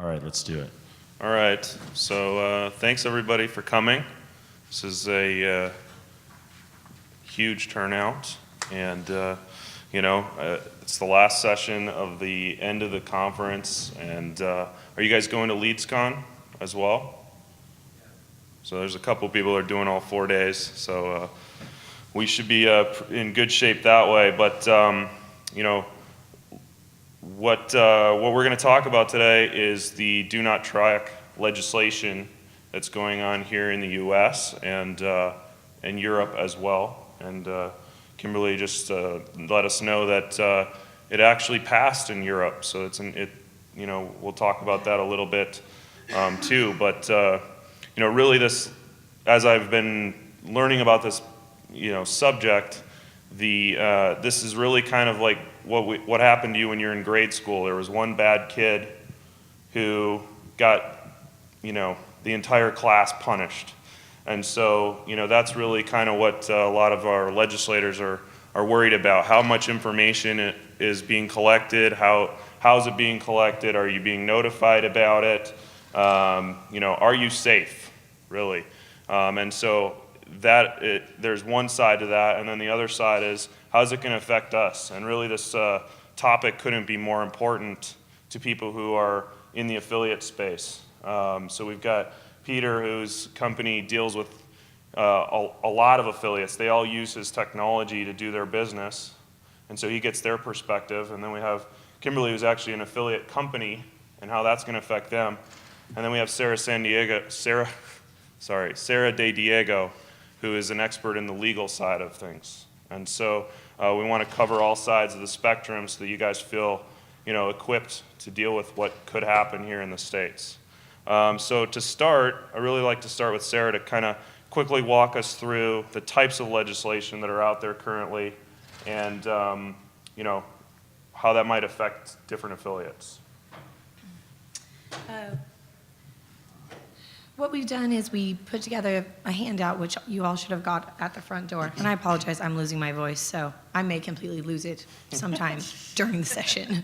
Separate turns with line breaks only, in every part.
All right, let's do it.
All right, so thanks everybody for coming. This is a huge turnout, and it's the last session of the end of the conference. And are you guys going to LeadsCon as well? So there's a couple people who are doing all 4 days, so we should be in good shape that way. But what we're going to talk about today is the do not track legislation that's going on here in the U.S. and Europe as well. And Kimberlee just let us know that it actually passed in Europe. So we'll talk about that a little bit too. But really, this, as I've been learning about this subject, this is really kind of like what happened to you when you're in grade school. There was one bad kid who got the entire class punished. And so that's really kind of what a lot of our legislators are worried about. How much information is being collected? How's it being collected? Are you being notified about it? Are you safe, really? And so there's one side to that, and then the other side is, how's it going to affect us? And really this topic couldn't be more important to people who are in the affiliate space. So we've got Peter, whose company deals with a lot of affiliates. They all use his technology to do their business, and so he gets their perspective. And then we have Kimberlee, who's actually an affiliate company, and how that's going to affect them. And then we have Sarah De Diego, who is an expert in the legal side of things. And so we want to cover all sides of the spectrum so that you guys feel equipped to deal with what could happen here in the States. So to start, I really like to start with Sarah to kind of quickly walk us through the types of legislation that are out there currently, and how that might affect different affiliates.
What we've done is we put together a handout, which you all should have got at the front door. And I apologize, I'm losing my voice, so I may completely lose it sometime during the session.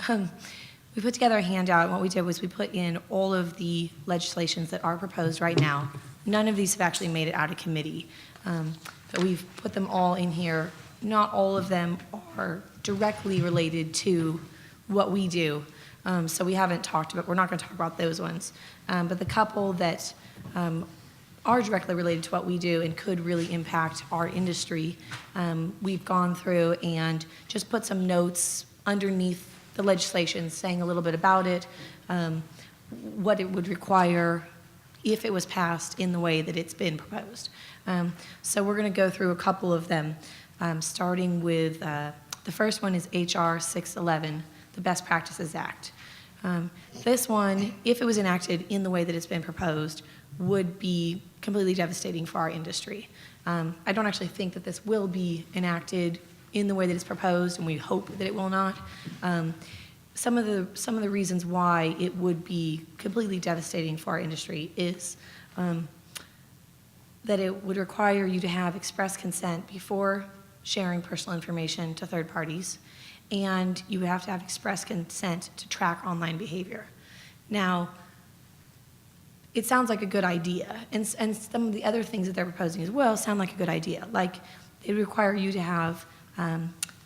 We put together a handout, and what we did was we put in all of the legislations that are proposed right now. None of these have actually made it out of committee, but we've put them all in here. Not all of them are directly related to what we do. So we're not going to talk about those ones. But the couple that are directly related to what we do and could really impact our industry, we've gone through and just put some notes underneath the legislation saying a little bit about it, what it would require if it was passed in the way that it's been proposed. So we're going to go through a couple of them, starting with the first one is HR 611, the Best Practices Act. This one, if it was enacted in the way that it's been proposed, would be completely devastating for our industry. I don't actually think that this will be enacted in the way that it's proposed, and we hope that it will not. Some of the reasons why it would be completely devastating for our industry is that it would require you to have express consent before sharing personal information to third parties, and you have to have express consent to track online behavior. Now, it sounds like a good idea, and some of the other things that they're proposing as well sound like a good idea. Like, they require you to have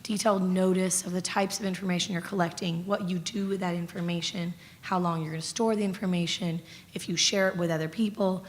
detailed notice of the types of information you're collecting, what you do with that information, how long you're going to store the information, if you share it with other people.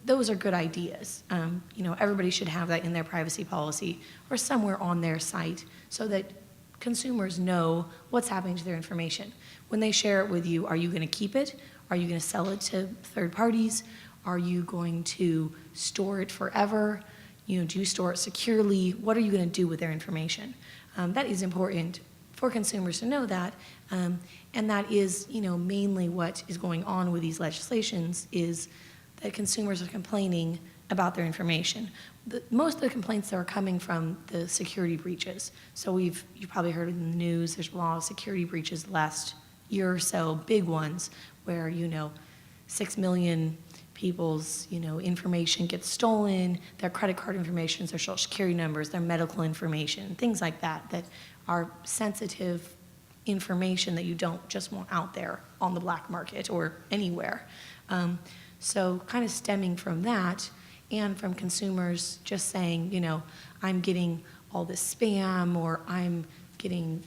Those are good ideas. Everybody should have that in their privacy policy or somewhere on their site so that consumers know what's happening to their information. When they share it with you, are you going to keep it? Are you going to sell it to third parties? Are you going to store it forever? Do you store it securely? What are you going to do with their information? That is important for consumers to know that, and that is, mainly what is going on with these legislations is that consumers are complaining about their information. Most of the complaints that are coming from the security breaches. So you've probably heard in the news, there's a lot of security breaches the last year or so, big ones, where 6 million people's information gets stolen, their credit card information, their social security numbers, their medical information, things like that that are sensitive information that you don't just want out there on the black market or anywhere. So kind of stemming from that and from consumers just saying, I'm getting all this spam, or I'm getting,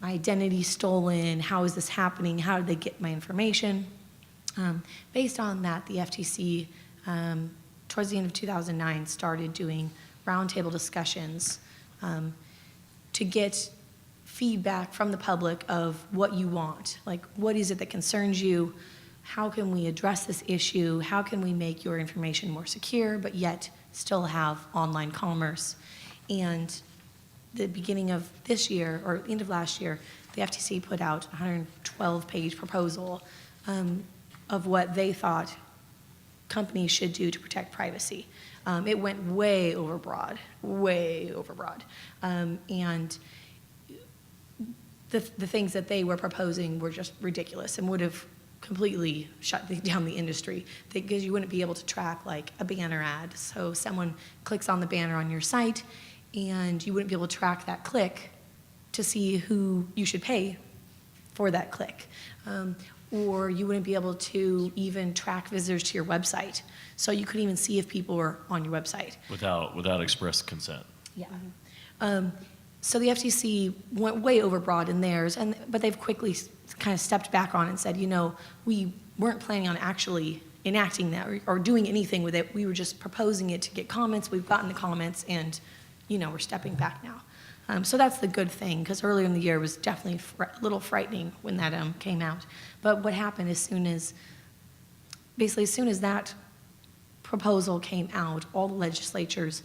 my identity stolen. How is this happening? How did they get my information? Based on that, the FTC, towards the end of 2009, started doing roundtable discussions to get feedback from the public of what you want. Like, what is it that concerns you? How can we address this issue? How can we make your information more secure, but yet still have online commerce? And the beginning of this year, or end of last year, the FTC put out a 112-page proposal of what they thought companies should do to protect privacy. It went way overbroad. And the things that they were proposing were just ridiculous and would have completely shut down the industry, because you wouldn't be able to track like a banner ad. So someone clicks on the banner on your site, and you wouldn't be able to track that click to see who you should pay for that click. Or you wouldn't be able to even track visitors to your website. So you couldn't even see if people were on your website.
Without express consent.
Yeah. So the FTC went way overbroad in theirs, but they've quickly kind of stepped back on it and said, we weren't planning on actually enacting that or doing anything with it. We were just proposing it to get comments. We've gotten the comments, and we're stepping back now. So that's the good thing, because earlier in the year was definitely a little frightening when that came out. But what happened as soon as that proposal came out, all the legislatures,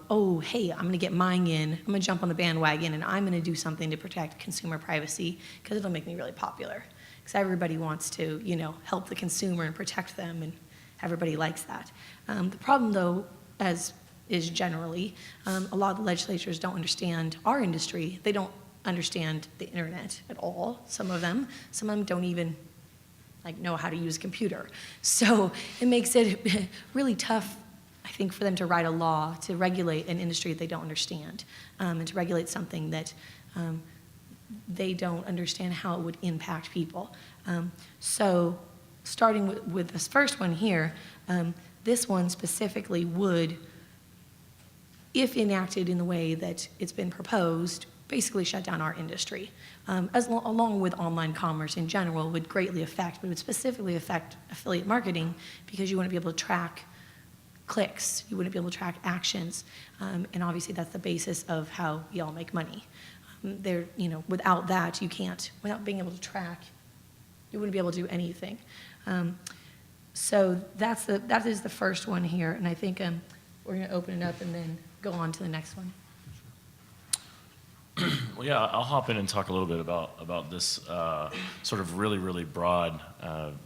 oh, hey, I'm going to get mine in. I'm going to jump on the bandwagon, and I'm going to do something to protect consumer privacy, because it'll make me really popular. Because everybody wants to, help the consumer and protect them, and everybody likes that. The problem, though, as is generally, a lot of the legislatures don't understand our industry. They don't understand the internet at all, some of them. Some of them don't even know how to use a computer. So it makes it really tough, I think, for them to write a law to regulate an industry that they don't understand, and to regulate something that they don't understand how it would impact people. So starting with this first one here, this one specifically would, if enacted in the way that it's been proposed, basically shut down our industry, along with online commerce in general, would greatly affect, but would specifically affect affiliate marketing, because you wouldn't be able to track clicks, you wouldn't be able to track actions, and obviously that's the basis of how we all make money. Without that, you can't, without being able to track, you wouldn't be able to do anything. So that is the first one here, and I think we're going to open it up and then go on to the next one.
Well, yeah, I'll hop in and talk a little bit about this sort of really, really broad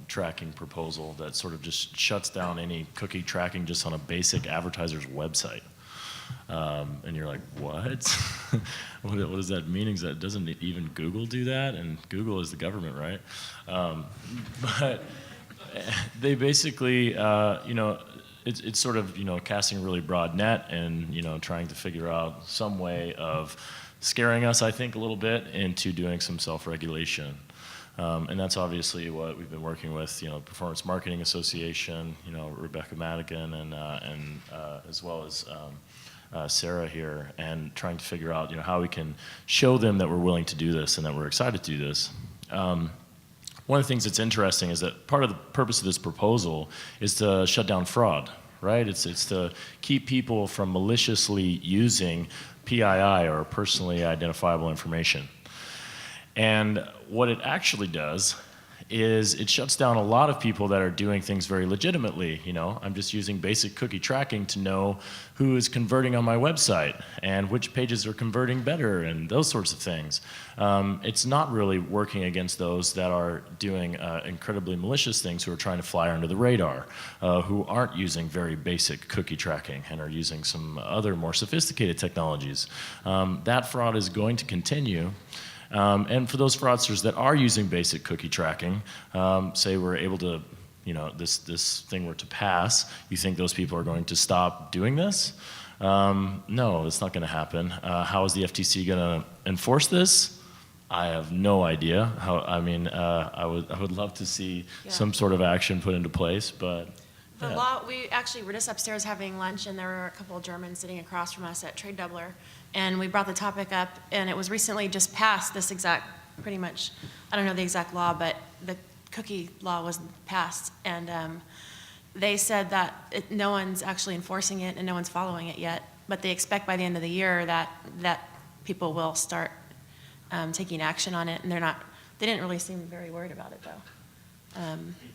tracking proposal that sort of just shuts down any cookie tracking just on a basic advertiser's website. And you're like, what? What does that mean? Doesn't even Google do that? And Google is the government, right? But they basically, it's sort of, casting a really broad net and, trying to figure out some way of scaring us, I think, a little bit into doing some self-regulation. And that's obviously what we've been working with, Performance Marketing Association, Rebecca Madigan, and as well as Sarah here, and trying to figure out, how we can show them that we're willing to do this and that we're excited to do this. One of the things that's interesting is that part of the purpose of this proposal is to shut down fraud, right? It's to keep people from maliciously using PII, or personally identifiable information. And what it actually does is it shuts down a lot of people that are doing things very legitimately. I'm just using basic cookie tracking to know who is converting on my website and which pages are converting better and those sorts of things. It's not really working against those that are doing incredibly malicious things, who are trying to fly under the radar, who aren't using very basic cookie tracking and are using some other more sophisticated technologies. That fraud is going to continue. And for those fraudsters that are using basic cookie tracking, say we're able to, this thing were to pass, you think those people are going to stop doing this? No, it's not going to happen. How is the FTC going to enforce this? I have no idea how. I mean, I would love to see
Yeah.
some sort of action put into place, but
The
yeah.
law, we actually were just upstairs having lunch, and there were a couple of Germans sitting across from us at Trade Doubler, and we brought the topic up, and it was recently just passed, this exact, pretty much, I don't know the exact law, but the cookie law was passed, and they said that no one's actually enforcing it and no one's following it yet, but they expect by the end of the year that people will start taking action on it, and they didn't really seem very worried about it, though.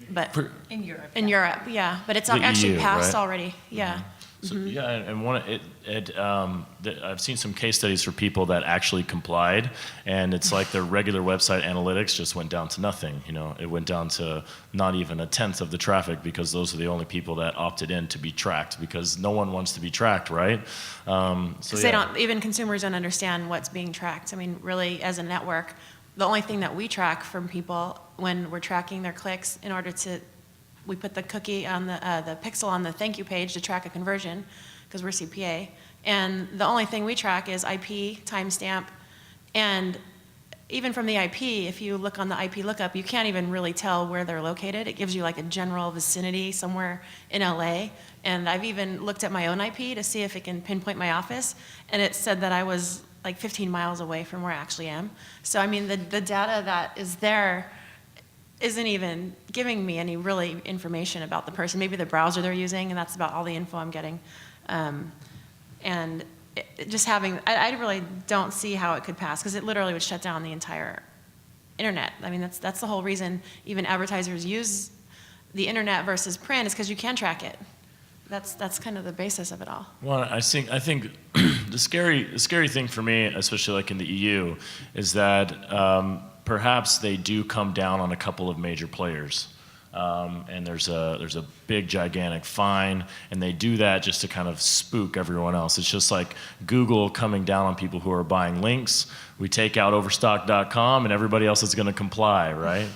But
In Europe.
in Europe, yeah, but it's
The
actually
EU,
passed
right?
already, yeah.
So, yeah, and I've seen some case studies for people that actually complied, and it's like their regular website analytics just went down to nothing. You know, it went down to not even a tenth of the traffic because those are the only people that opted in to be tracked because no one wants to be tracked, right? So
Because they don't, even consumers don't understand what's being tracked. I mean, really, as a network, the only thing that we track from people when we're tracking their clicks in order to, we put the cookie on the pixel on the thank you page to track a conversion, because we're CPA, and the only thing we track is IP, timestamp, and even from the IP, if you look on the IP lookup, you can't even really tell where they're located. It gives you like a general vicinity somewhere in LA, and I've even looked at my own IP to see if it can pinpoint my office, and it said that I was like 15 miles away from where I actually am. So I mean, the data that is there isn't even giving me any really information about the person. Maybe the browser they're using, and that's about all the info I'm getting. And just having, I really don't see how it could pass, because it literally would shut down the entire internet. I mean, that's the whole reason even advertisers use the internet versus print, is because you can track it. That's kind of the basis of it all.
Well, I think the scary thing for me, especially like in the EU, is that perhaps they do come down on a couple of major players, and there's a big gigantic fine, and they do that just to kind of spook everyone else. It's just like Google coming down on people who are buying links. We take out overstock.com, and everybody else is going to comply, right?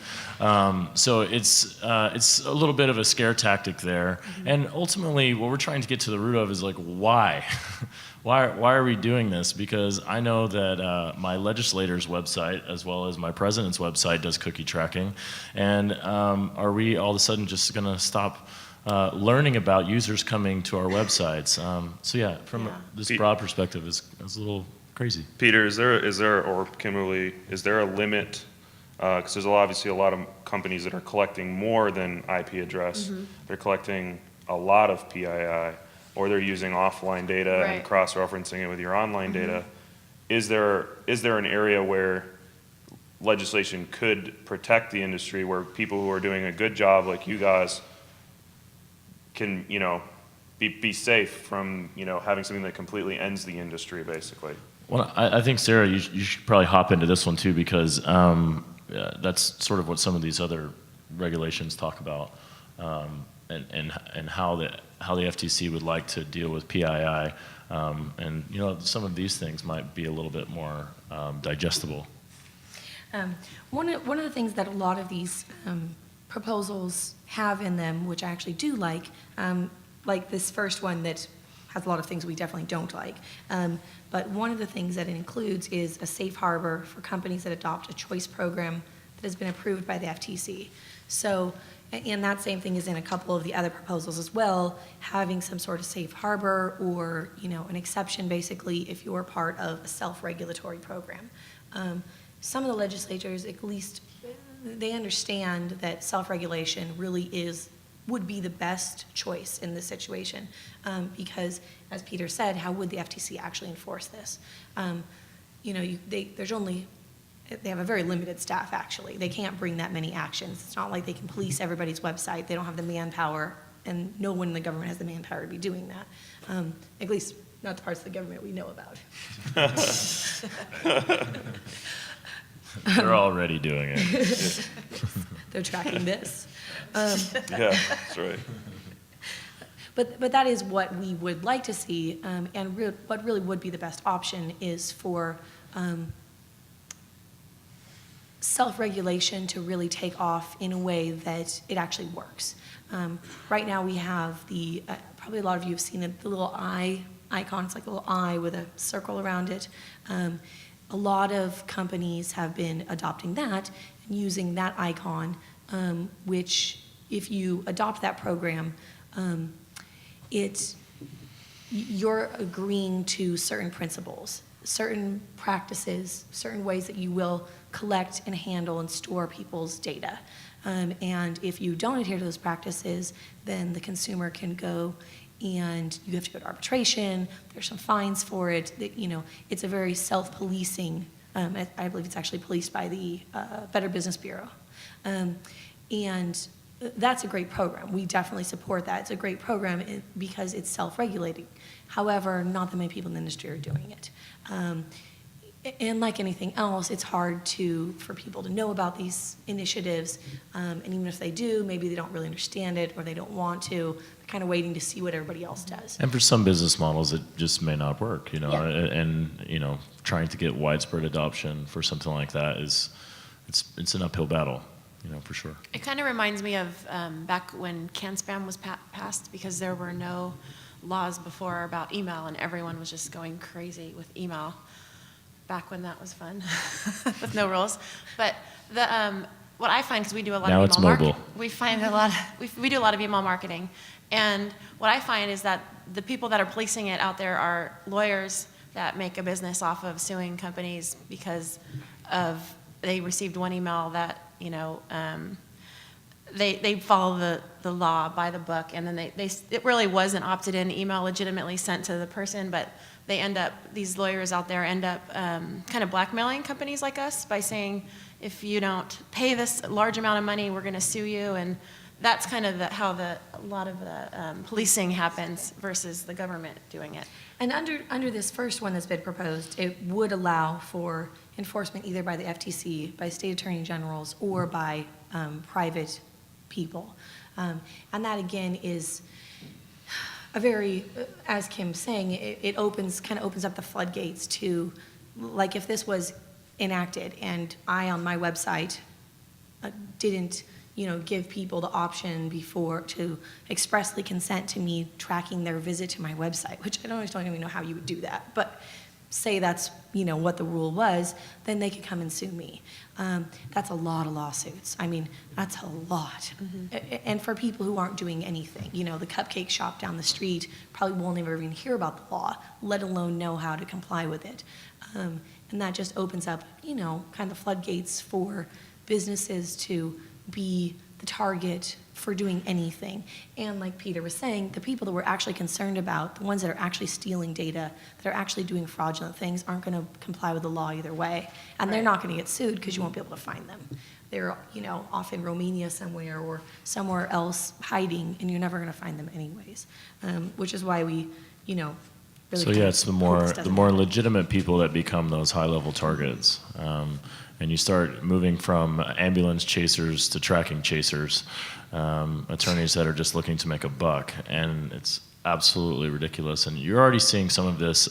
So it's a little bit of a scare tactic there, and ultimately what we're trying to get to the root of is like why. Why are we doing this? Because I know that my legislator's website, as well as my president's website, does cookie tracking. And are we all of a sudden just going to stop learning about users coming to our websites? So yeah, from this broad perspective, it's a little crazy.
Peter, is there, or Kimberlee, is there a limit? Because there's obviously a lot of companies that are collecting more than IP address. They're collecting a lot of PII, or they're using offline data and
Right.
cross-referencing it with your online data. Is there an area where legislation could protect the industry, where people who are doing a good job like you guys can, be safe from, having something that completely ends the industry, basically?
Well, I think, Sarah, you should probably hop into this one too, because that's sort of what some of these other regulations talk about, and how the FTC would like to deal with PII, and some of these things might be a little bit more digestible.
One of the things that a lot of these proposals have in them, which I actually do like this first one that has a lot of things we definitely don't like. But one of the things that it includes is a safe harbor for companies that adopt a choice program that has been approved by the FTC. So, and that same thing is in a couple of the other proposals as well, having some sort of safe harbor or, an exception basically if you're part of a self-regulatory program. Some of the legislators, at least, they understand that self-regulation really would be the best choice in this situation, because, as Peter said, how would the FTC actually enforce this? They have a very limited staff, actually. They can't bring that many actions. It's not like they can police everybody's website. They don't have the manpower, and no one in the government has the manpower to be doing that, at least not the parts of the government we know about.
They're already doing it.
They're tracking this.
Yeah, that's right.
But that is what we would like to see, and what really would be the best option is for self-regulation to really take off in a way that it actually works. Right now we have probably a lot of you have seen it, the little eye icon. It's like a little eye with a circle around it. a lot of companies have been adopting that and using that icon, which if you adopt that program, you're agreeing to certain principles, certain practices, certain ways that you will collect and handle and store people's data. And if you don't adhere to those practices, then the consumer can go and you have to go to arbitration. There's some fines for it. It's a very self-policing. I believe it's actually policed by the Better Business Bureau. And that's a great program. We definitely support that. It's a great program because it's self-regulating. However, not that many people in the industry are doing it. And like anything else, it's hard for people to know about these initiatives. And even if they do, maybe they don't really understand it or they don't want to. They're kind of waiting to see what everybody else does.
And for some business models, it just may not work,
Yeah.
and trying to get widespread adoption for something like that it's an uphill battle, for sure.
It kind of reminds me of back when CAN-SPAM was passed, because there were no laws before about email, and everyone was just going crazy with email. Back when that was fun, with no rules. But what I find, because we do a lot
Now
of
it's
email
mobile.
we find we do a lot of email marketing, and what I find is that the people that are policing it out there are lawyers that make a business off of suing companies because they received one email that they follow the law by the book, and then it really was an opted-in email legitimately sent to the person, but these lawyers out there end up kind of blackmailing companies like us by saying, if you don't pay this large amount of money, we're going to sue you. And that's kind of how a lot of the policing happens versus the government doing it.
And under this first one that's been proposed, it would allow for enforcement either by the FTC, by state attorney generals, or by private people. And that, again, is a very, as Kim's saying, it kind of opens up the floodgates to, like, if this was enacted and I on my website didn't give people the option before to expressly consent to me tracking their visit to my website, which I don't even know how you would do that, but say that's what the rule was, then they could come and sue me. That's a lot of lawsuits. I mean, that's a lot. Mm-hmm. And for people who aren't doing anything, the cupcake shop down the street probably won't even hear about the law, let alone know how to comply with it. And that just opens up, kind of floodgates for businesses to be the target for doing anything. And like Peter was saying, the people that we're actually concerned about, the ones that are actually stealing data, that are actually doing fraudulent things, aren't going to comply with the law either way. And they're not going to get sued because you won't be able to find them. They're, off in Romania somewhere or somewhere else hiding, and you're never going to find them anyways. Which is why we, really.
So yeah, it's the more legitimate people that become those high-level targets. And you start moving from ambulance chasers to tracking chasers, attorneys that are just looking to make a buck, and it's absolutely ridiculous. And you're already seeing some of this,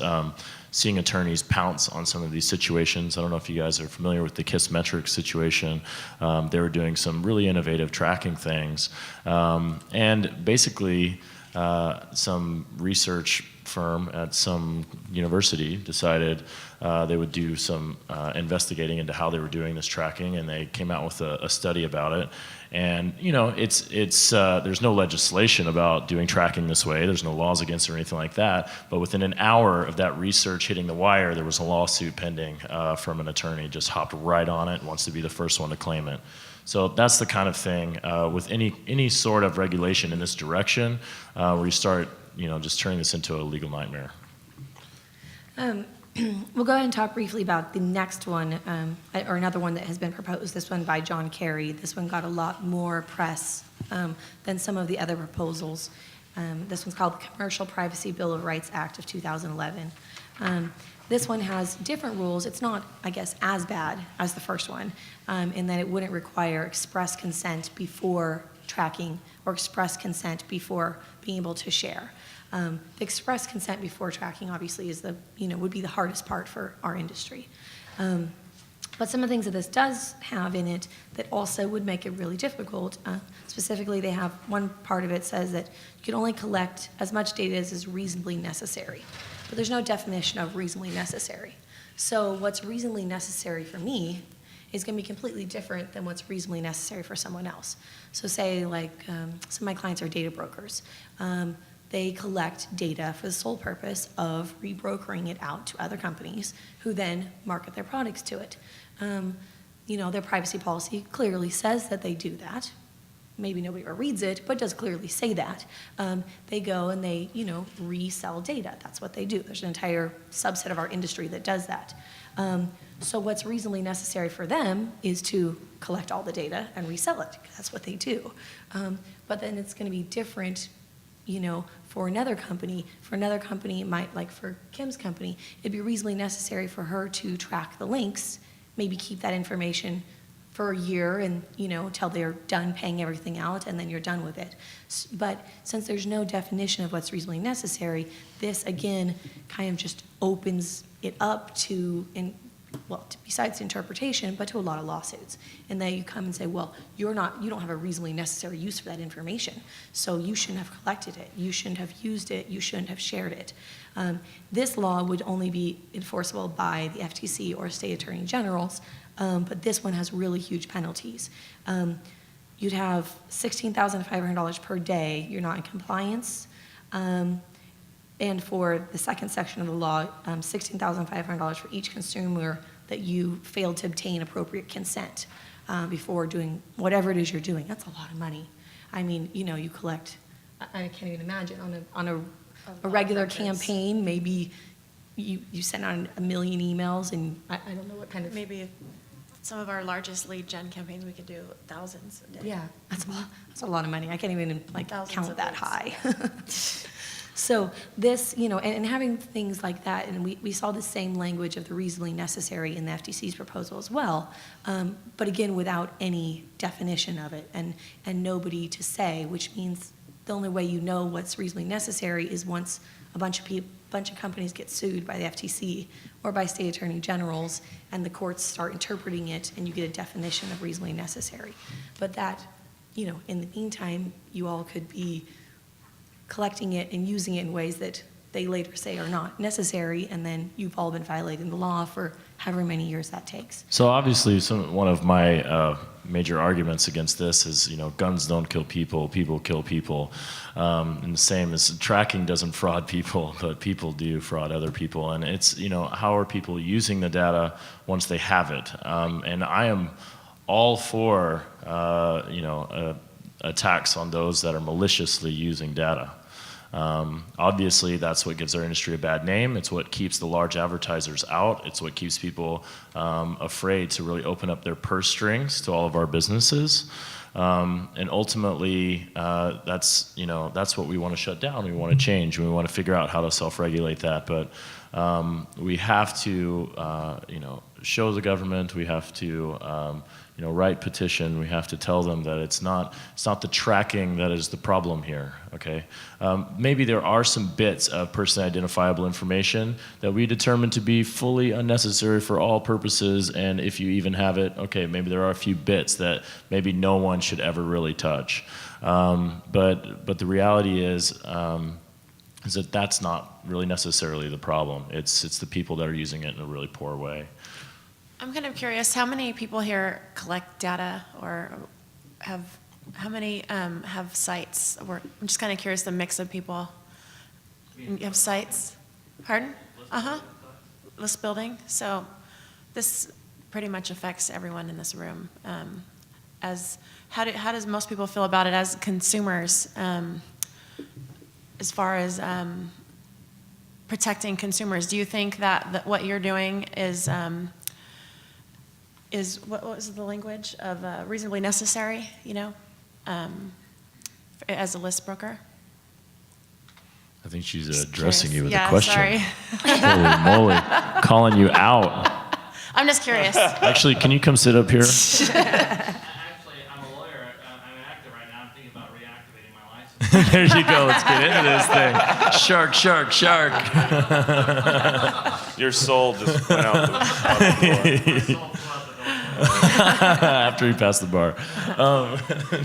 seeing attorneys pounce on some of these situations. I don't know if you guys are familiar with the Kissmetrics situation. They were doing some really innovative tracking things, and basically some research firm at some university decided they would do some investigating into how they were doing this tracking, and they came out with a study about it. And it's there's no legislation about doing tracking this way. There's no laws against it or anything like that. But within an hour of that research hitting the wire, there was a lawsuit pending from an attorney. Just hopped right on it and wants to be the first one to claim it. So that's the kind of thing with any sort of regulation in this direction, where you start just turning this into a legal nightmare.
We'll go ahead and talk briefly about the next one, or another one that has been proposed, this one by John Kerry. This one got a lot more press than some of the other proposals. This one's called the Commercial Privacy Bill of Rights Act of 2011. This one has different rules. It's not, I guess, as bad as the first one, in that it wouldn't require express consent before tracking or express consent before being able to share. The express consent before tracking, obviously, is would be the hardest part for our industry. But some of the things that this does have in it that also would make it really difficult, specifically they have one part of it says that you can only collect as much data as is reasonably necessary. But there's no definition of reasonably necessary. So what's reasonably necessary for me is going to be completely different than what's reasonably necessary for someone else. So say like some of my clients are data brokers. They collect data for the sole purpose of rebrokering it out to other companies who then market their products to it. Their privacy policy clearly says that they do that. Maybe nobody ever reads it, but does clearly say that. They go and they, resell data. That's what they do. There's an entire subset of our industry that does that. So what's reasonably necessary for them is to collect all the data and resell it. That's what they do. But then it's going to be different, for another company. For another company, it might, like for Kim's company, it'd be reasonably necessary for her to track the links, maybe keep that information for a year and, until they're done paying everything out, and then you're done with it. But since there's no definition of what's reasonably necessary, this, again, kind of just opens it up to, besides interpretation, but to a lot of lawsuits. And then you come and say, well, you don't have a reasonably necessary use for that information, so you shouldn't have collected it, you shouldn't have used it, you shouldn't have shared it. This law would only be enforceable by the FTC or state attorney generals, but this one has really huge penalties. You'd have $16,500 per day you're not in compliance. And for the second section of the law, $16,500 for each consumer that you failed to obtain appropriate consent before doing whatever it is you're doing. That's a lot of money. I mean, you collect, I can't even imagine, on a regular campaign, maybe you send out 1 million emails, and I don't know what kind of...
Maybe some of our largest lead gen campaigns, we could do thousands a day.
Yeah, that's a lot of money. I can't even
Thousands
count
of
that
leads.
high. So this, and having things like that, and we saw the same language of the reasonably necessary in the FTC's proposal as well, but again, without any definition of it and nobody to say, which means the only way you know what's reasonably necessary is once a bunch of companies get sued by the FTC or by state attorney generals, and the courts start interpreting it, and you get a definition of reasonably necessary. But that, in the meantime, you all could be collecting it and using it in ways that they later say are not necessary, and then you've all been violating the law for however many years that takes.
So obviously, one of my major arguments against this is, guns don't kill people, people kill people. And the same as tracking doesn't fraud people, but people do fraud other people. And it's, how are people using the data once they have it? And I am all for, attacks on those that are maliciously using data. Obviously, that's what gives our industry a bad name. It's what keeps the large advertisers out. It's what keeps people afraid to really open up their purse strings to all of our businesses. And ultimately, that's what we want to shut down. We want to change. We want to figure out how to self-regulate that. But we have to, show the government. We have to, write petition. We have to tell them that it's not the tracking that is the problem here. Okay, maybe there are some bits of personally identifiable information that we determine to be fully unnecessary for all purposes, and if you even have it, okay, maybe there are a few bits that maybe no one should ever really touch. But the reality is that that's not really necessarily the problem. It's the people that are using it in a really poor way.
I'm kind of curious, how many people here collect data or how many have sites? I'm just kind of curious the mix of people. You have sites? Pardon? List building. So this pretty much affects everyone in this room. How does most people feel about it as consumers, as far as protecting consumers? Do you think that what you're doing is what was the language of reasonably necessary, as a list broker?
I think she's
Just
addressing you with
curious.
a question.
Sorry.
Holy moly, calling you out.
I'm just curious.
Actually, can you come sit up here?
Actually, I'm a lawyer. I'm an actor right now. I'm thinking about reactivating my license.
There you go. Let's get into this thing. Shark, shark, shark.
Your soul just went out the door.
My soul flew out the door.
After he passed the bar.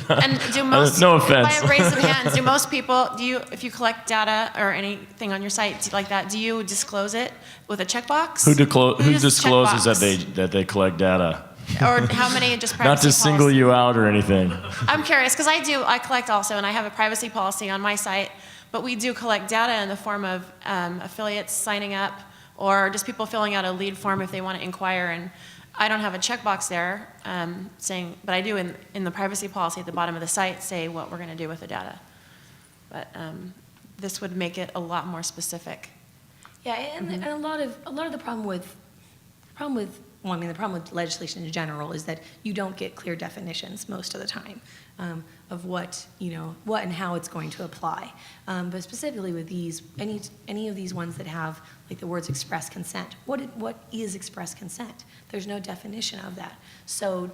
And do most,
No offense.
if I raise some hands, do most people, if you collect data or anything on your site like that, do you disclose it with a checkbox?
Who
just
discloses
checkbox?
that they collect data?
Or how many just privacy
Not to single
policy?
you out or anything.
I'm curious, because I collect also, and I have a privacy policy on my site, but we do collect data in the form of affiliates signing up, or just people filling out a lead form if they want to inquire, and I don't have a checkbox there saying, but I do in the privacy policy at the bottom of the site say what we're going to do with the data. But this would make it a lot more specific.
Yeah, and a lot of the problem with the problem with legislation in general is that you don't get clear definitions most of the time of what and how it's going to apply. But specifically with these, any of these ones that have like the words express consent, what is express consent? There's no definition of that. So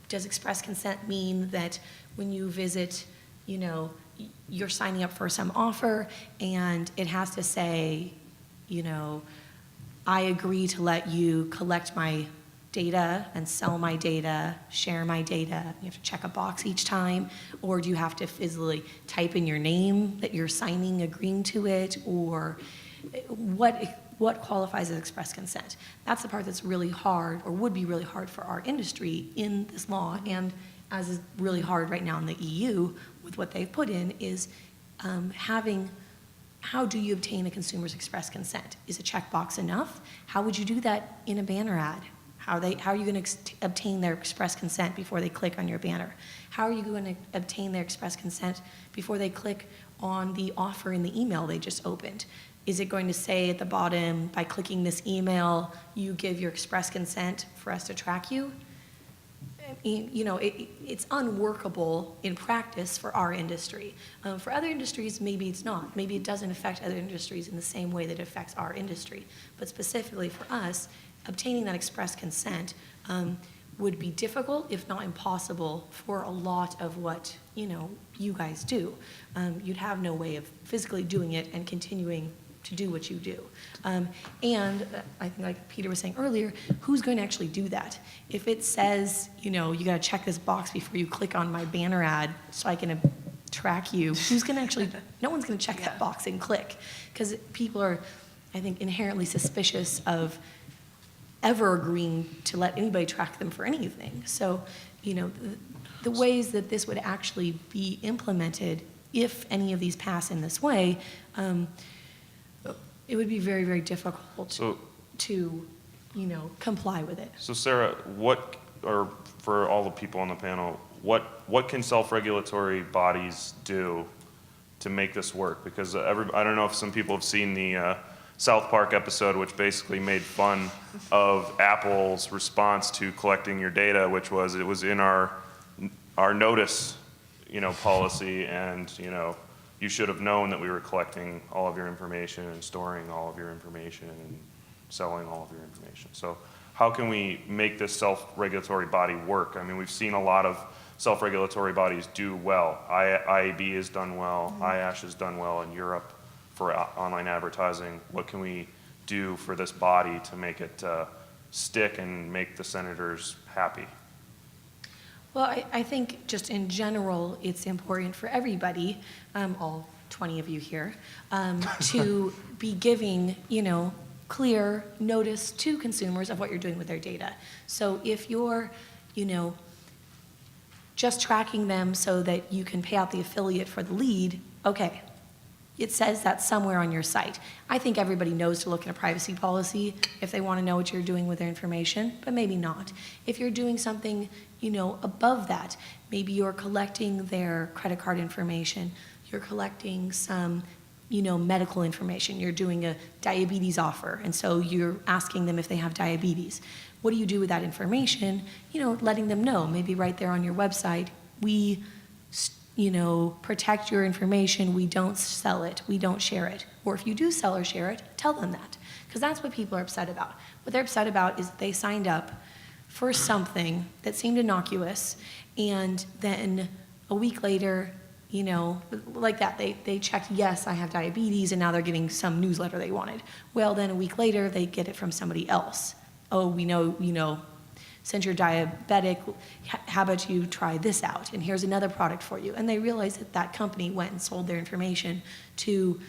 does express consent mean that when you visit, you're signing up for some offer and it has to say, I agree to let you collect my data and sell my data, share my data. You have to check a box each time, or do you have to physically type in your name that you're signing, agreeing to it, or what qualifies as express consent? That's the part that's really hard, or would be really hard for our industry in this law, and as is really hard right now in the EU with what they've put in, is how do you obtain a consumer's express consent? Is a checkbox enough? How would you do that in a banner ad? How are you going to obtain their express consent before they click on your banner? How are you going to obtain their express consent before they click on the offer in the email they just opened? Is it going to say at the bottom, by clicking this email, you give your express consent for us to track you? It's unworkable in practice for our industry. For other industries, maybe it's not. Maybe it doesn't affect other industries in the same way that it affects our industry. But specifically for us, obtaining that express consent would be difficult, if not impossible, for a lot of what you guys do. You'd have no way of physically doing it and continuing to do what you do. And I think, like Peter was saying earlier, who's going to actually do that? If it says, you got to check this box before you click on my banner ad so I can track you, who's going to actually, no one's going to check that box and click, because people are, I think, inherently suspicious of ever agreeing to let anybody track them for anything. So, the ways that this would actually be implemented, if any of these pass in this way, it would be very, very difficult to comply with it.
So Sarah, or for all the people on the panel, what can self-regulatory bodies do to make this work? Because I don't know if some people have seen the South Park episode, which basically made fun of Apple's response to collecting your data, which was it was in our notice, policy, and you should have known that we were collecting all of your information and storing all of your information and selling all of your information. So how can we make this self-regulatory body work? I mean, we've seen a lot of self-regulatory bodies do well. IAB has done well, IASH has done well in Europe for online advertising. What can we do for this body to make it stick and make the senators happy?
Well, I think just in general, it's important for everybody, all 20 of you here, to be giving, clear notice to consumers of what you're doing with their data. So if you're, just tracking them so that you can pay out the affiliate for the lead, okay. It says that somewhere on your site. I think everybody knows to look at a privacy policy if they want to know what you're doing with their information, but maybe not. If you're doing something, above that, maybe you're collecting their credit card information, you're collecting some, medical information, you're doing a diabetes offer, and so you're asking them if they have diabetes. What do you do with that information? Letting them know, maybe right there on your website, we protect your information, we don't sell it, we don't share it. Or if you do sell or share it, tell them that. Because that's what people are upset about. What they're upset about is they signed up for something that seemed innocuous, and then a week later, like that, they checked, yes, I have diabetes, and now they're getting some newsletter they wanted. Well, then a week later, they get it from somebody else. Oh, we know, since you're diabetic, how about you try this out? And here's another product for you. And they realize that that company went and sold their information to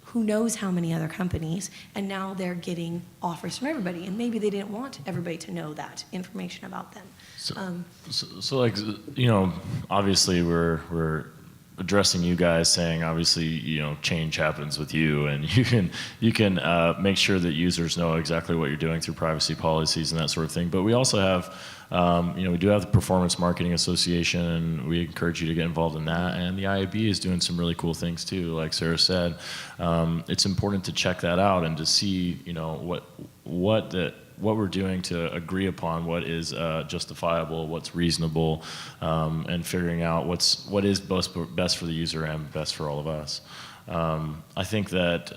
who knows how many other companies, and now they're getting offers from everybody. And maybe they didn't want everybody to know that information about them.
So like, obviously we're addressing you guys, saying obviously, change happens with you, and you can make sure that users know exactly what you're doing through privacy policies and that sort of thing. But we also have, we do have the Performance Marketing Association, and we encourage you to get involved in that. And the IAB is doing some really cool things too. Like Sarah said, it's important to check that out and to see, what we're doing to agree upon what is justifiable, what's reasonable, and figuring out what is best for the user and best for all of us. I think that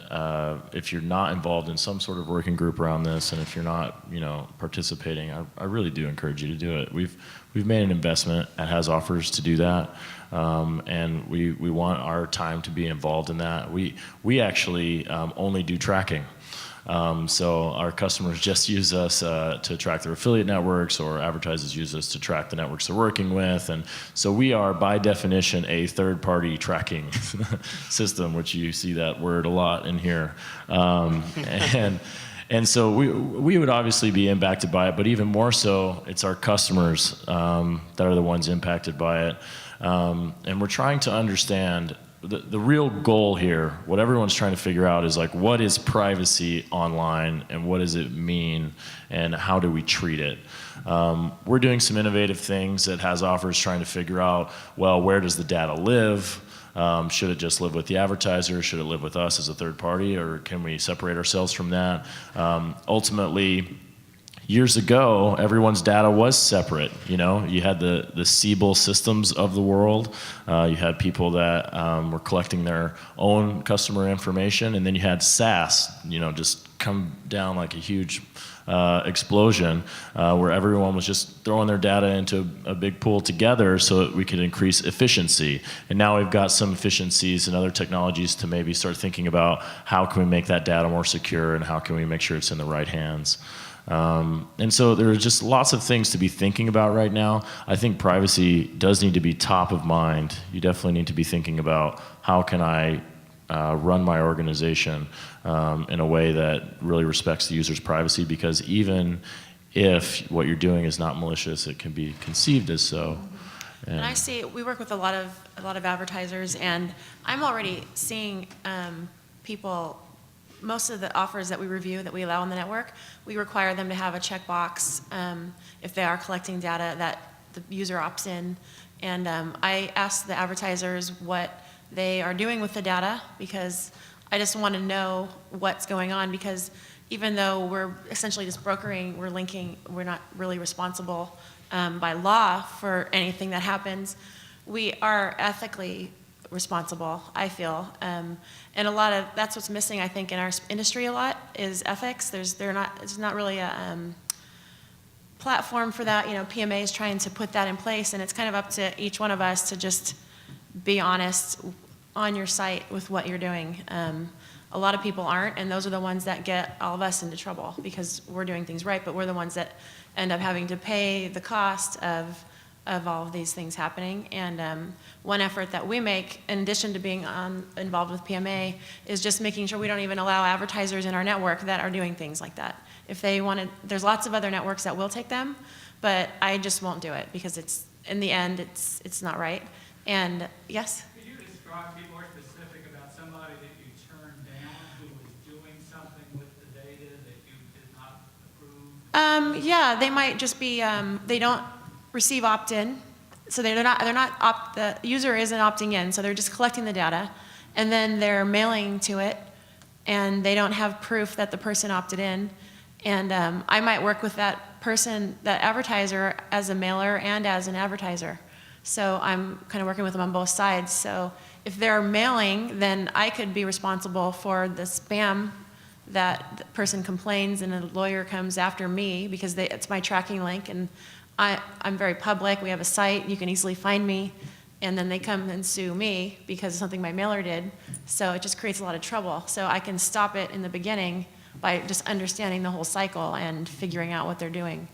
if you're not involved in some sort of working group around this, and if you're not, participating, I really do encourage you to do it. We've made an investment at HasOffers to do that, and we want our time to be involved in that. We actually only do tracking. So our customers just use us to track their affiliate networks, or advertisers use us to track the networks they're working with. And so we are, by definition, a third-party tracking system, which you see that word a lot in here. And so we would obviously be impacted by it, but even more so, it's our customers that are the ones impacted by it. And we're trying to understand the real goal here, what everyone's trying to figure out is like, what is privacy online, and what does it mean, and how do we treat it? We're doing some innovative things that HasOffers, trying to figure out, well, where does the data live? Should it just live with the advertiser? Should it live with us as a third party, or can we separate ourselves from that? Ultimately, years ago, everyone's data was separate. You had the Siebel systems of the world. You had people that were collecting their own customer information, and then you had SaaS, just come down like a huge explosion, where everyone was just throwing their data into a big pool together so that we could increase efficiency. And now we've got some efficiencies and other technologies to maybe start thinking about how can we make that data more secure, and how can we make sure it's in the right hands. And so there are just lots of things to be thinking about right now. I think privacy does need to be top of mind. You definitely need to be thinking about, how can I run my organization in a way that really respects the user's privacy, because even if what you're doing is not malicious, it can be conceived as so.
And I see, we work with a lot of advertisers, and I'm already seeing people. Most of the offers that we review, that we allow on the network, we require them to have a checkbox if they are collecting data that the user opts in. And I ask the advertisers what they are doing with the data, because I just want to know what's going on, because even though we're essentially just brokering, we're linking, we're not really responsible by law for anything that happens. We are ethically responsible, I feel. And that's what's missing, I think, in our industry a lot, is ethics. There's not really a platform for that. PMA is trying to put that in place, and it's kind of up to each one of us to just be honest on your site with what you're doing. A lot of people aren't, and those are the ones that get all of us into trouble, because we're doing things right, but we're the ones that end up having to pay the cost of all of these things happening. And one effort that we make, in addition to being involved with PMA, is just making sure we don't even allow advertisers in our network that are doing things like that. If they want to, there's lots of other networks that will take them, but I just won't do it, because in the end, it's not right. And yes?
Could you be more specific about somebody that you turned down who was doing something with the data that you did not approve?
Yeah, they might just be, they don't receive opt-in, so the user isn't opting in, so they're just collecting the data, and then they're mailing to it, and they don't have proof that the person opted in. And I might work with that person, that advertiser, as a mailer and as an advertiser. So I'm kind of working with them on both sides. So if they're mailing, then I could be responsible for the spam that the person complains, and a lawyer comes after me because it's my tracking link, and I'm very public. We have a site. You can easily find me. And then they come and sue me because of something my mailer did. So it just creates a lot of trouble. So I can stop it in the beginning by just understanding the whole cycle and figuring out what they're doing.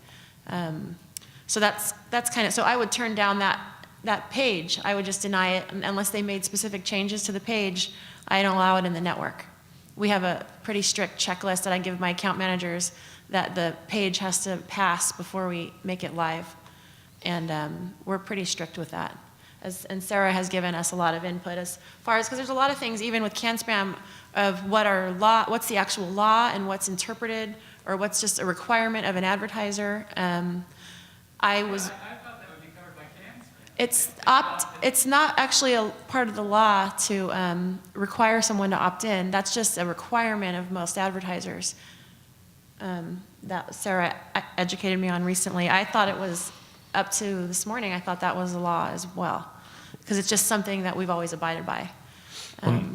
So that's kind of, so I would turn down that page. I would just deny it unless they made specific changes to the page. I don't allow it in the network. We have a pretty strict checklist that I give my account managers that the page has to pass before we make it live. And we're pretty strict with that. And Sarah has given us a lot of input as far as, because there's a lot of things, even with can spam, of what's the actual law and what's interpreted, or what's just a requirement of an advertiser.
I thought that would be covered by CAN.
It's not actually a part of the law to require someone to opt in. That's just a requirement of most advertisers. That Sarah educated me on recently. I thought it was up to this morning. I thought that was the law as well, because it's just something that we've always abided by.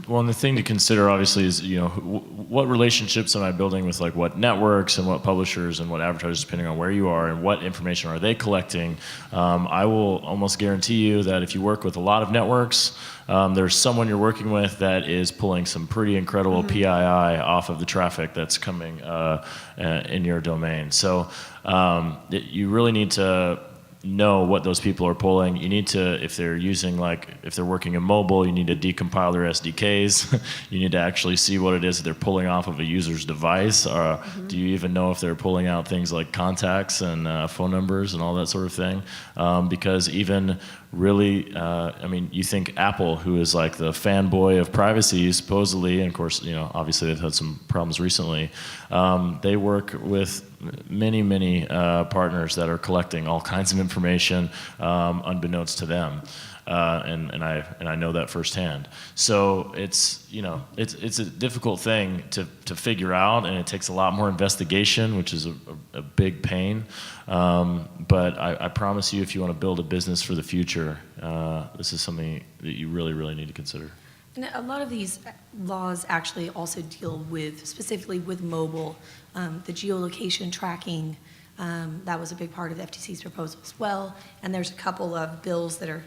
Well, and the thing to consider, obviously, is, you know, what relationships am I building with, like, what networks and what publishers and what advertisers, depending on where you are, and what information are they collecting. I will almost guarantee you that if you work with a lot of networks, there's someone you're working with that is pulling some pretty incredible PII off of the traffic that's coming in your domain. So you really need to know what those people are pulling. You need to, if they're using, like, if they're working in mobile, you need to decompile their SDKs. You need to actually see what it is that they're pulling off of a user's device. Do you even know if they're pulling out things like contacts and phone numbers and all that sort of thing? Because even really, I mean, you think Apple, who is like the fanboy of privacy, supposedly, and of course, you know, obviously they've had some problems recently. They work with many partners that are collecting all kinds of information unbeknownst to them. And I know that firsthand. So it's, you know, it's a difficult thing to figure out, and it takes a lot more investigation, which is a big pain. But I promise you, if you want to build a business for the future, this is something that you really need to consider.
And a lot of these laws actually also deal with, specifically with mobile, the geolocation tracking. That was a big part of the FTC's proposal as well. And there's a couple of bills that are,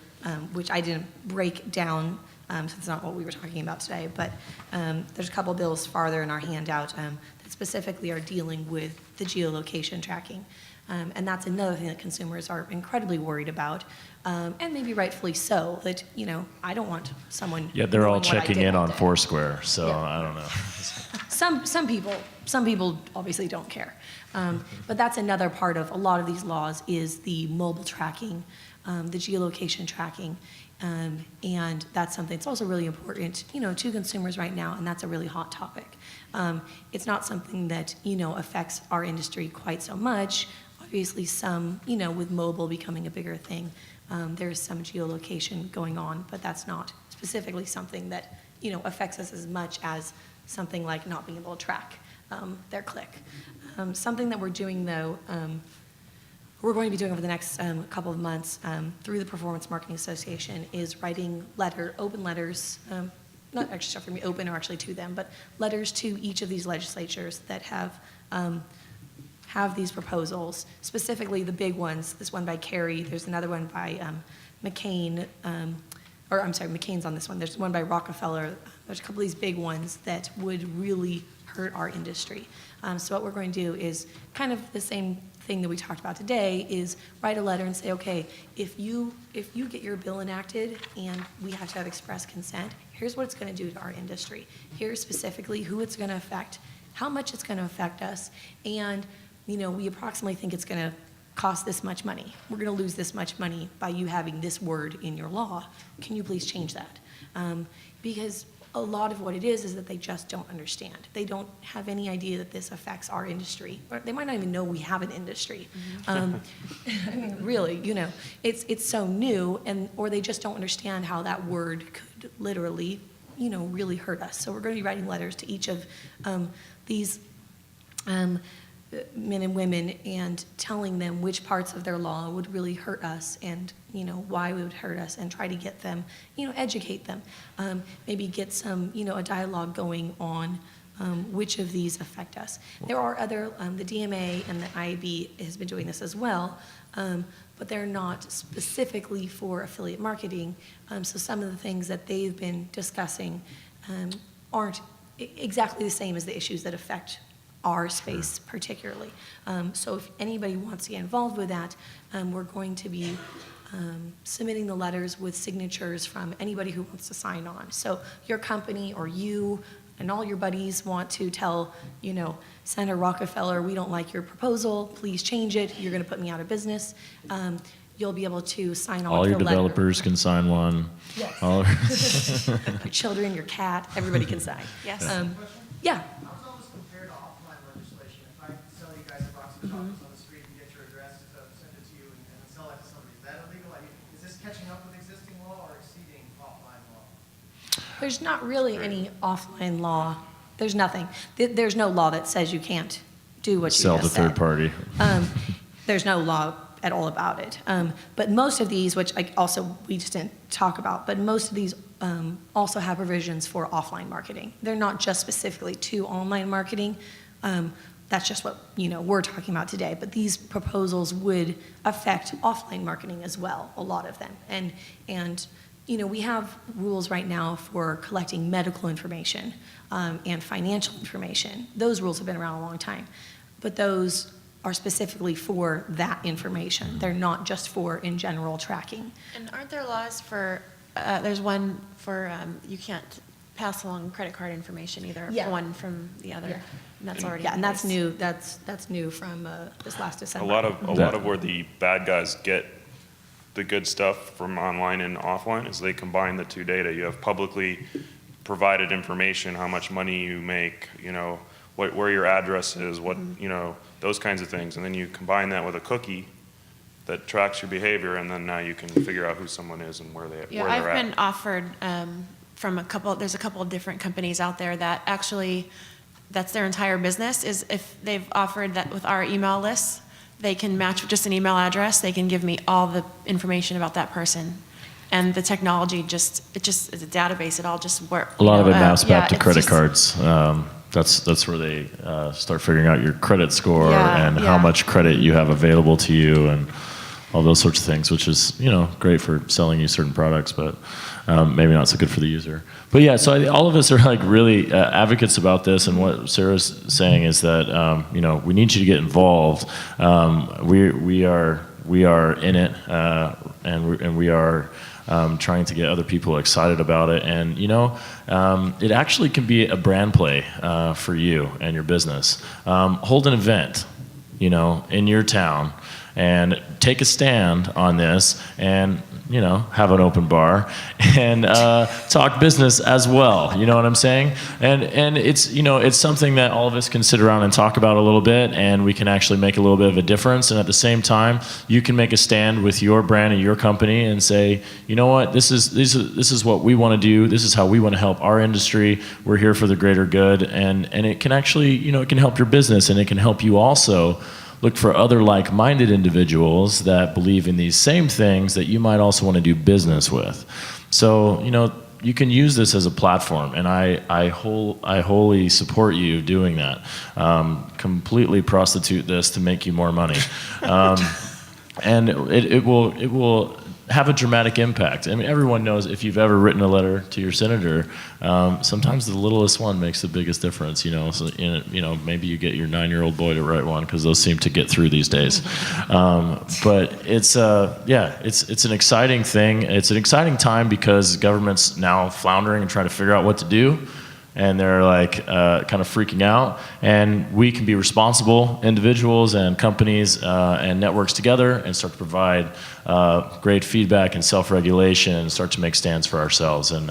which I didn't break down, so it's not what we were talking about today, but there's a couple bills farther in our handout that specifically are dealing with the geolocation tracking. And that's another thing that consumers are incredibly worried about, and maybe rightfully so, that, you know, I don't want someone.
Yeah, they're all
knowing what I
checking
did
in
all
on
day.
Foursquare, so
Yeah.
I don't know.
Some people obviously don't care. But that's another part of a lot of these laws is the mobile tracking, the geolocation tracking. And that's something that's also really important, you know, to consumers right now, and that's a really hot topic. It's not something that, you know, affects our industry quite so much. Obviously some, you know, with mobile becoming a bigger thing, there's some geolocation going on, but that's not specifically something that, you know, affects us as much as something like not being able to track their click. Something that we're doing, though, we're going to be doing over the next couple of months through the Performance Marketing Association is writing open letters, not actually stuff for me open or actually to them, but letters to each of these legislatures that have these proposals, specifically the big ones. This one by Kerry, there's another one by McCain, McCain's on this one. There's one by Rockefeller. There's a couple of these big ones that would really hurt our industry. So what we're going to do is kind of the same thing that we talked about today, is write a letter and say, okay, if you get your bill enacted and we have to have express consent, here's what it's going to do to our industry. Here's specifically who it's going to affect, how much it's going to affect us, and, you know, we approximately think it's going to cost this much money. We're going to lose this much money by you having this word in your law. Can you please change that? Because a lot of what it is that they just don't understand. They don't have any idea that this affects our industry. Or they might not even know we have an industry. I mean, really, you know, it's so new, or they just don't understand how that word could literally, you know, really hurt us. So we're going to be writing letters to each of these men and women and telling them which parts of their law would really hurt us and, you know, why it would hurt us, and try to get them, you know, educate them. Maybe get some, you know, a dialogue going on which of these affect us. There are other, the DMA and the IAB has been doing this as well, but they're not specifically for affiliate marketing. So some of the things that they've been discussing aren't exactly the same as the issues that affect our space particularly. So if anybody wants to get involved with that, we're going to be submitting the letters with signatures from anybody who wants to sign on. So your company or you and all your buddies want to tell, Senator Rockefeller, we don't like your proposal, please change it, you're going to put me out of business. You'll be able to sign on
All
to
your
the letter.
developers can sign one.
Yes.
All-
Your children, your cat, everybody can sign.
Yes.
Yeah.
How does all this compare to offline legislation? If I sell you guys a box of chocolates on the street and get your address to send it to you and sell that to somebody, is that illegal? I mean, is this catching up with existing law or exceeding offline law?
There's not really any offline law. There's nothing. There's no law that says you can't do what you
Sell to
just said.
third party.
There's no law at all about it. But most of these, which we just didn't talk about, but most of these also have provisions for offline marketing. They're not just specifically to online marketing. That's just what we're talking about today. But these proposals would affect offline marketing as well, a lot of them. And we have rules right now for collecting medical information and financial information. Those rules have been around a long time. But those are specifically for that information. They're not just for, in general, tracking.
And aren't there laws for, there's one for, you can't pass along credit card information either,
Yeah.
one from the other.
Yeah.
And that's already
Yeah,
in
and that's
place.
new. That's new from this last
A
December.
lot of where the bad guys get the good stuff from online and offline is they combine the two data. You have publicly provided information, how much money you make, where your address is, those kinds of things. And then you combine that with a cookie that tracks your behavior, and then now you can figure out who someone is and where they're
Yeah,
at.
I've been offered from there's a couple of different companies out there that actually, that's their entire business, is if they've offered that with our email lists, they can match with just an email address, they can give me all the information about that person. And the technology it's a database, it all just works.
A lot of it maps back to credit cards. That's where they start figuring out your credit score
Yeah,
and how
yeah.
much credit you have available to you and all those sorts of things, which is great for selling you certain products, but maybe not so good for the user. But yeah, so all of us are really advocates about this, and what Sarah's saying is that we need you to get involved. We are in it, and we are trying to get other people excited about it. And, it actually can be a brand play for you and your business. Hold an event, in your town and take a stand on this and, have an open bar and talk business as well. You know what I'm saying? And it's something that all of us can sit around and talk about a little bit, and we can actually make a little bit of a difference. And at the same time, you can make a stand with your brand and your company and say, you know what, this is what we want to do. This is how we want to help our industry. We're here for the greater good. And it can actually, it can help your business, and it can help you also look for other like-minded individuals that believe in these same things that you might also want to do business with. So, you can use this as a platform, and I wholly support you doing that. Completely prostitute this to make you more money. And it will have a dramatic impact. I mean, everyone knows if you've ever written a letter to your senator, sometimes the littlest one makes the biggest difference. So maybe you get your 9-year-old boy to write one, because those seem to get through these days. But it's an exciting thing. It's an exciting time because government's now floundering and trying to figure out what to do. And they're kind of freaking out, and we can be responsible individuals and companies and networks together and start to provide great feedback and self-regulation and start to make stands for ourselves. And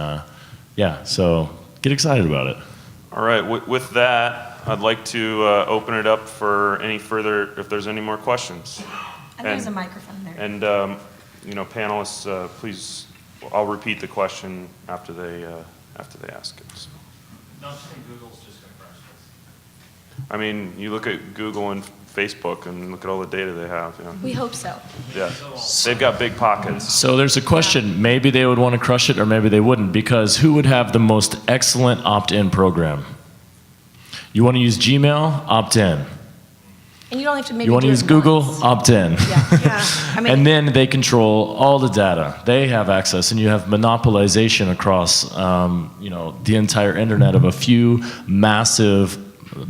so get excited about it.
All right, with that, I'd like to open it up for any further, if there's any more questions.
And there's a microphone there.
And, panelists, please, I'll repeat the question after they ask it. So.
Don't you think Google's just going to crush this?
I mean, you look at Google and Facebook and look at all the data they have.
We hope so.
Yeah, they've got big pockets.
So there's a question. Maybe they would want to crush it, or maybe they wouldn't, because who would have the most excellent opt-in program? You want to use Gmail? Opt-in.
And you don't have to maybe
You want to
do
use
it
Google?
once.
Opt-in.
Yeah. I mean,
And then they control all the data. They have access, and you have monopolization across, the entire internet of a few massive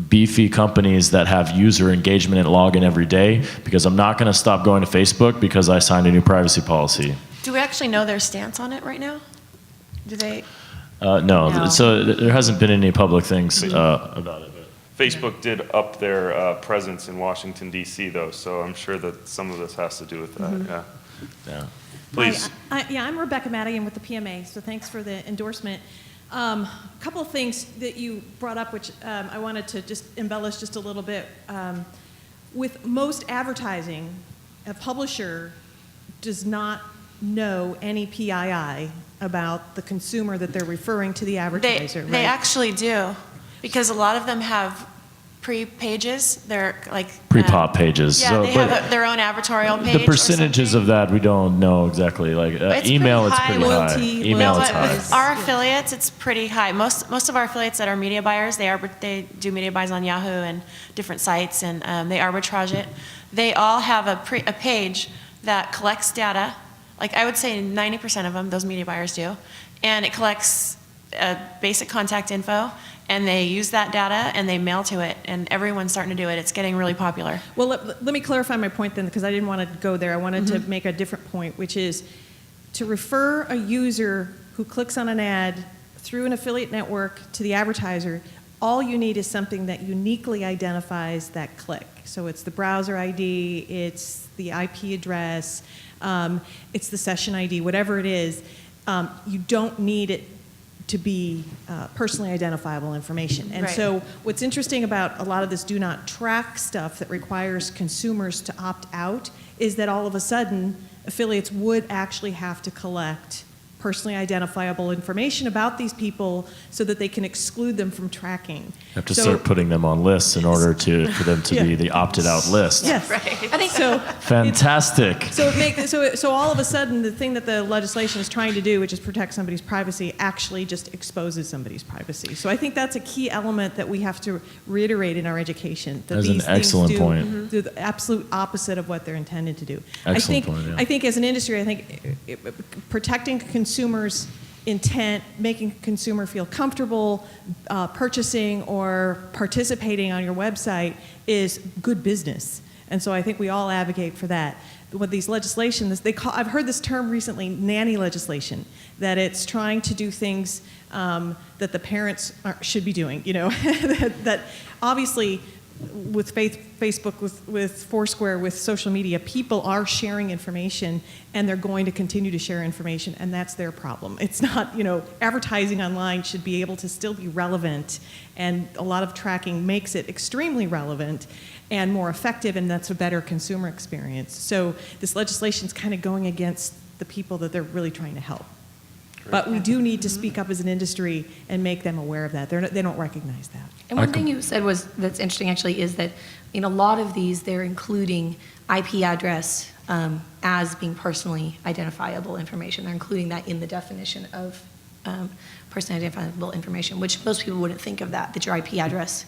beefy companies that have user engagement and login every day, because I'm not going to stop going to Facebook because I signed a new privacy policy.
Do we actually know their stance on it right now? Do they?
No,
No.
so there hasn't been any public things about it. But.
Facebook did up their presence in Washington, D.C., though, so I'm sure that some of this has to do with that, yeah.
Yeah.
Please.
Yeah, I'm Rebecca Madigan with the PMA, so thanks for the endorsement. A couple of things that you brought up, which I wanted to just embellish just a little bit. With most advertising, a publisher does not know any PII about the consumer that they're referring to the advertiser,
They
right?
actually do, because a lot of them have pre-pages. They're like
Pre-pop pages.
Yeah,
So,
they
but
have their own advertorial page.
the percentages of that we don't know exactly. Like
It's
email,
pretty
it's
high.
pretty
Loyalty,
high. Email,
loyalty.
it's high.
Yes.
Our affiliates, it's pretty high. Most of our affiliates that are media buyers, they do media buys on Yahoo and different sites, and they arbitrage it. They all have a page that collects data. Like I would say 90% of them, those media buyers do, and it collects basic contact info, and they use that data and they mail to it, and everyone's starting to do it. It's getting really popular.
Well, let me clarify my point then, because I didn't want to go there. I wanted to make a different point, which is to refer a user who clicks on an ad through an affiliate network to the advertiser. All you need is something that uniquely identifies that click. So it's the browser ID, it's the IP address, it's the session ID, whatever it is. You don't need it to be personally identifiable information. And
Right.
so what's interesting about a lot of this do not track stuff that requires consumers to opt out is that all of a sudden affiliates would actually have to collect personally identifiable information about these people so that they can exclude them from tracking.
You have to
So-
start putting them on lists in order for them to be
Yeah.
the opted out list.
Yes.
Right.
I think so.
Fantastic.
So all of a sudden, the thing that the legislation is trying to do, which is protect somebody's privacy, actually just exposes somebody's privacy. So I think that's a key element that we have to reiterate in our education. That
That's an
these things
excellent point.
do the absolute opposite of what they're intended to do.
Excellent point, yeah.
I think as an industry, I think protecting consumers' intent, making a consumer feel comfortable purchasing or participating on your website is good business. And so I think we all advocate for that. With these legislations, I've heard this term recently, nanny legislation, that it's trying to do things that the parents should be doing, you know, that obviously with Facebook, with Foursquare, with social media, people are sharing information and they're going to continue to share information, and that's their problem. It's not, you know, advertising online should be able to still be relevant, and a lot of tracking makes it extremely relevant and more effective, and that's a better consumer experience. So this legislation is kind of going against the people that they're really trying to help. But we do need to speak up as an industry and make them aware of that. They don't recognize that.
And one thing you said that's interesting actually is that in a lot of these, they're including IP address as being personally identifiable information. They're including that in the definition of personally identifiable information, which most people wouldn't think of that your IP address,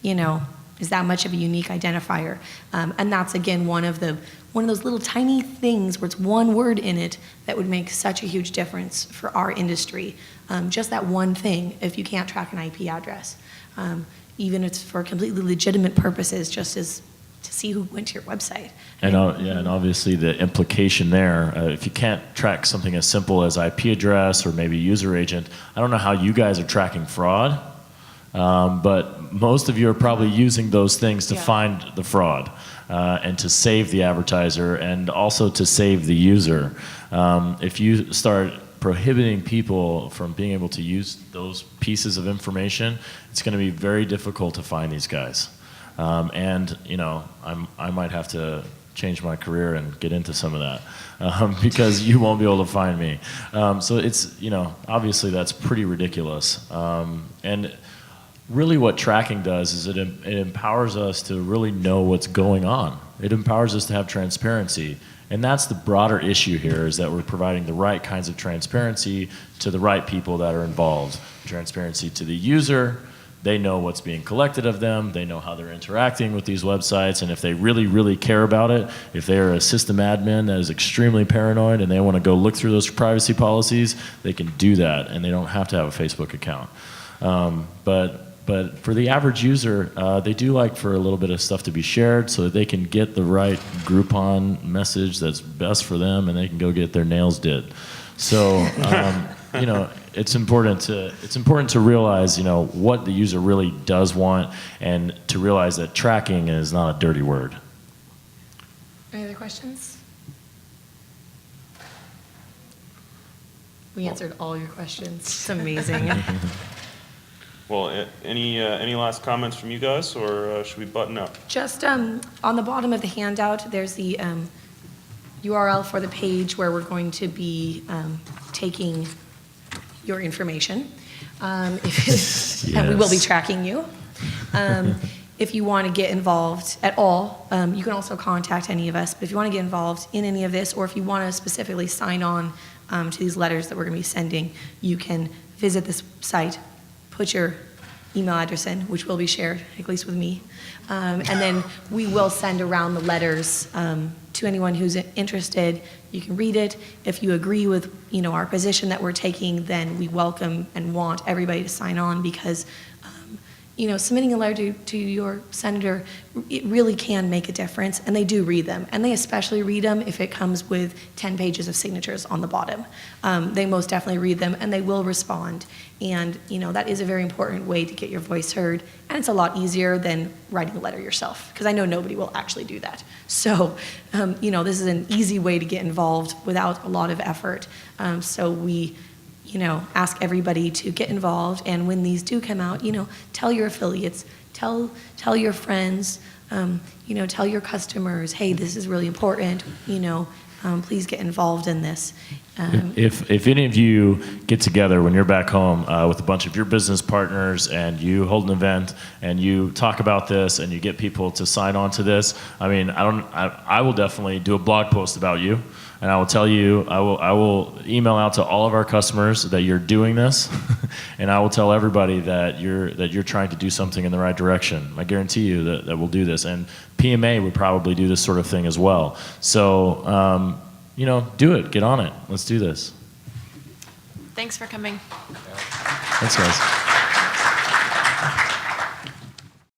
you know, is that much of a unique identifier. And that's, again, one of those little tiny things where it's one word in it that would make such a huge difference for our industry. Just that one thing, if you can't track an IP address, even if it's for completely legitimate purposes, just as to see who went to your website.
And and obviously the implication there, if you can't track something as simple as IP address or maybe user agent, I don't know how you guys are tracking fraud, but most of you are probably using those things to
Yeah.
find the fraud and to save the advertiser and also to save the user. If you start prohibiting people from being able to use those pieces of information, it's going to be very difficult to find these guys. And you know, I might have to change my career and get into some of that because you won't be able to find me. So it's, you know, obviously that's pretty ridiculous. And really what tracking does is it empowers us to really know what's going on. It empowers us to have transparency. And that's the broader issue here, is that we're providing the right kinds of transparency to the right people that are involved. Transparency to the user. They know what's being collected of them. They know how they're interacting with these websites. And if they really, really care about it, if they're a system admin that is extremely paranoid and they want to go look through those privacy policies, they can do that. And they don't have to have a Facebook account. But But for the average user, they do like for a little bit of stuff to be shared so that they can get the right Groupon message that's best for them, and they can go get their nails did. So, you know, it's important to realize, you know, what the user really does want, and to realize that tracking is not a dirty word.
Any other questions? We answered all your questions. It's amazing.
Well, any last comments from you guys, or should we button up?
Just on the bottom of the handout, there's the URL for the page where we're going to be taking your information. And we will be tracking you. If you want to get involved at all, you can also contact any of us. But if you want to get involved in any of this, or if you want to specifically sign on to these letters that we're going to be sending, you can visit this site, put your email address in, which will be shared, at least with me. And then we will send around the letters to anyone who's interested. You can read it. If you agree with, you know, our position that we're taking, then we welcome and want everybody to sign on, because you know, submitting a letter to your senator, it really can make a difference, and they do read them. And they especially read them if it comes with 10 pages of signatures on the bottom. They most definitely read them, and they will respond. And, you know, that is a very important way to get your voice heard, and it's a lot easier than writing a letter yourself, because I know nobody will actually do that. So, you know, this is an easy way to get involved without a lot of effort. So we, you know, ask everybody to get involved, and when these do come out, you know, tell your affiliates, tell your friends, you know, tell your customers, hey, this is really important, you know, please get involved in this.
If any of you get together when you're back home with a bunch of your business partners, and you hold an event and you talk about this and you get people to sign on to this, I mean, I will definitely do a blog post about you. And I will tell you, I will email out to all of our customers that you're doing this, and I will tell everybody that you're trying to do something in the right direction. I guarantee you that we'll do this, and PMA would probably do this sort of thing as well. So, you know, do it, get on it. Let's do this.
Thanks for coming.
Thanks, guys.